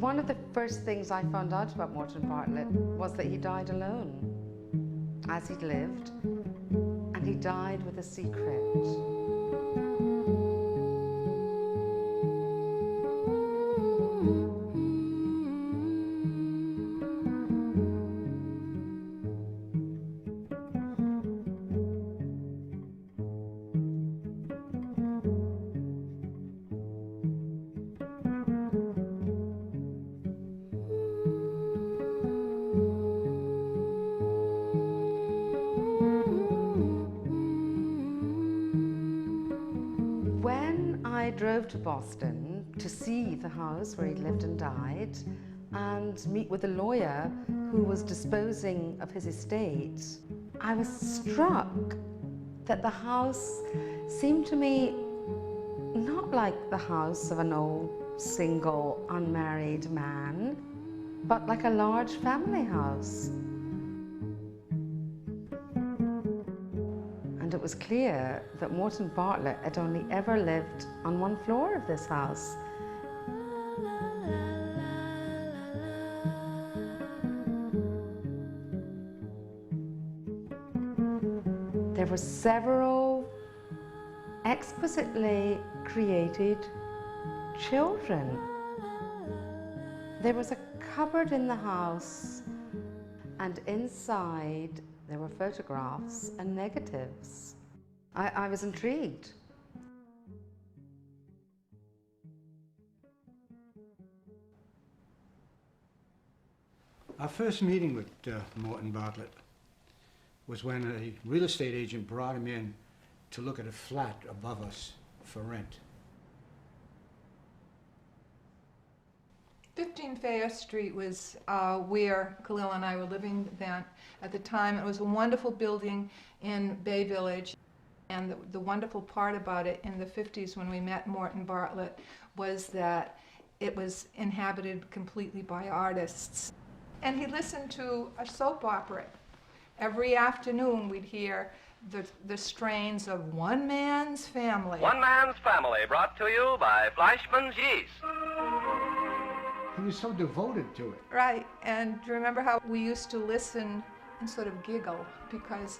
One of the first things I found out about Morton Bartlett was that he died alone, as he'd lived, and he died with a secret. When I drove to Boston to see the house where he lived and died and meet with a lawyer who was disposing of his estate, I was struck that the house seemed to me not like the house of an old, single, unmarried man, but like a large family house. And it was clear that Morton Bartlett had only ever lived on one floor of this house. There were several exquisitely created children. There was a cupboard in the house, and inside there were photographs and negatives. I was intrigued. Our first meeting with Morton Bartlett was when a real estate agent brought him in to look at a flat above us for rent. 15 Fayette Street was where Khalil and I were living then. At the time, it was a wonderful building in Bay Village. And the wonderful part about it in the 50s when we met Morton Bartlett was that it was inhabited completely by artists. And he listened to a soap opera. Every afternoon we'd hear the strains of One Man's Family. One Man's Family, brought to you by Fleischmann's Yeast. He was so devoted to it. Right, and do you remember how we used to listen and sort of giggle because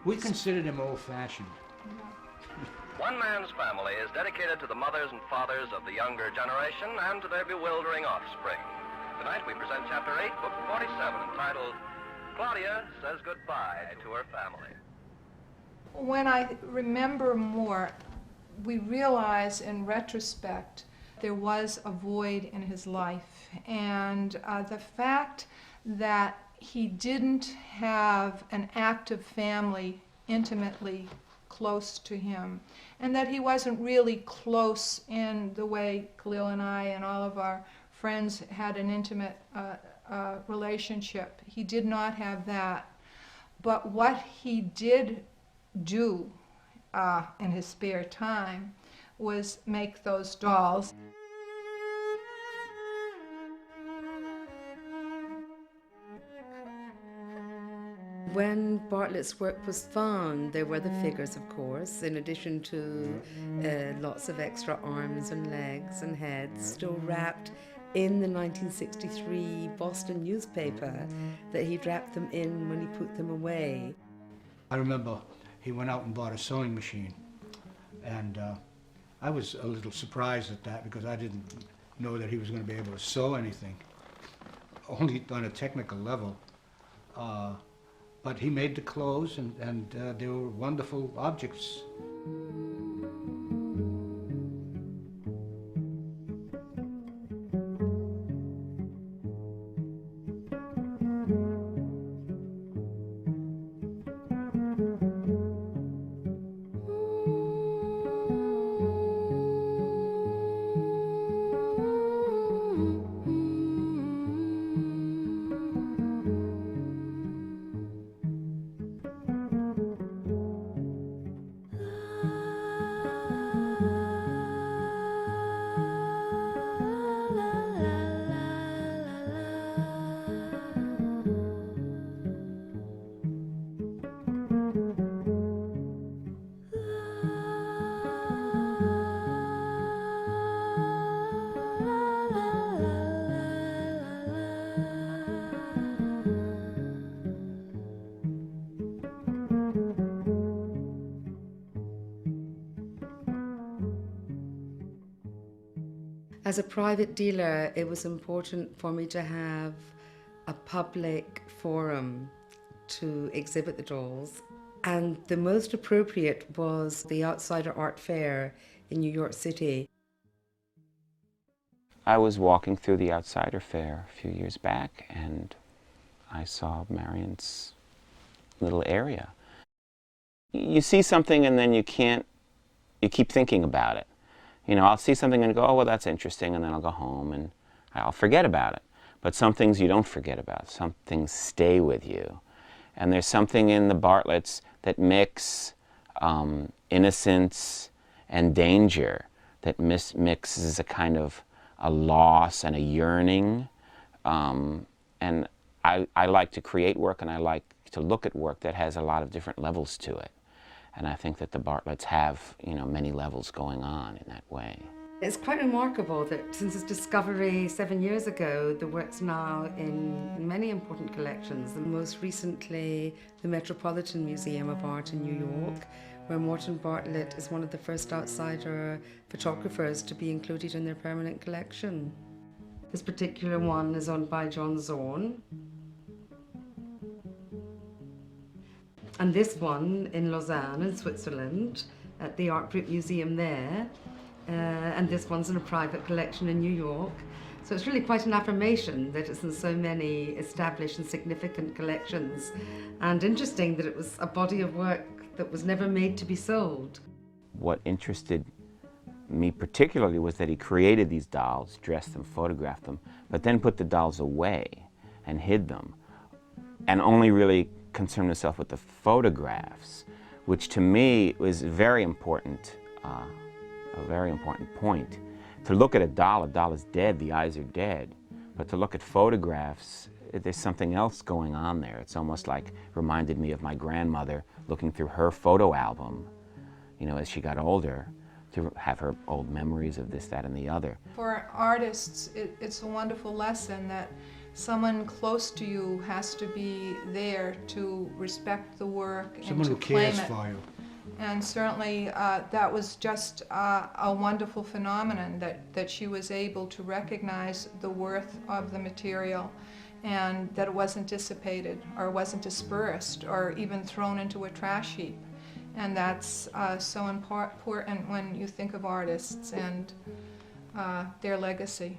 we considered him old-fashioned. One Man's Family is dedicated to the mothers and fathers of the younger generation and to their bewildering offspring. Tonight we present Chapter 8, Book 47, entitled Claudia Says Goodbye to Her Family. When I remember more, we realize in retrospect there was a void in his life, and the fact that he didn't have an active family intimately close to him, and that he wasn't really close in the way Khalil and I and all of our friends had an intimate relationship. He did not have that. But what he did do in his spare time was make those dolls. When Bartlett's work was found, there were the figures, of course, in addition to lots of extra arms and legs and heads, still wrapped in the 1963 Boston newspaper that he'd wrapped them in when he put them away. I remember he went out and bought a sewing machine, and I was a little surprised at that because I didn't know that he was going to be able to sew anything, only on a technical level. But he made the clothes, and they were wonderful objects. As a private dealer, it was important for me to have a public forum to exhibit the dolls. And the most appropriate was the Outsider Art Fair in New York City. I was walking through the Outsider Fair a few years back, and I saw Marion's little area. You see something and then you keep thinking about it. You know, I'll see something and go, oh, well, that's interesting, and then I'll go home and I'll forget about it. But some things you don't forget about. Some things stay with you. And there's something in the Bartletts that mix innocence and danger, that mixes a kind of a loss and a yearning. And I like to create work, and I like to look at work that has a lot of different levels to it. And I think that the Bartletts have, you know, many levels going on in that way. It's quite remarkable that since its discovery 7 years ago, the work's now in many important collections. And most recently, the Metropolitan Museum of Art in New York, where Morton Bartlett is one of the first outsider photographers to be included in their permanent collection. This particular one is owned by John Zorn. And this one in Lausanne, in Switzerland, at the Art Brut Museum there. And this one's in a private collection in New York. So it's really quite an affirmation that it's in so many established and significant collections. And interesting that it was a body of work that was never made to be sold. What interested me particularly was that he created these dolls, dressed them, photographed them, but then put the dolls away and hid them, and only really concerned himself with the photographs, which to me was very important, a very important point. To look at a doll is dead, the eyes are dead, but to look at photographs, there's something else going on there. It's almost like reminded me of my grandmother looking through her photo album, you know, as she got older, to have her old memories of this, that, and the other. For artists, it's a wonderful lesson that someone close to you has to be there to respect the work and Someone to who claim cares it. for you. And certainly that was just a wonderful phenomenon, that she was able to recognize the worth of the material, and that it wasn't dissipated or wasn't dispersed or even thrown into a trash heap. And that's so important when you think of artists and their legacy.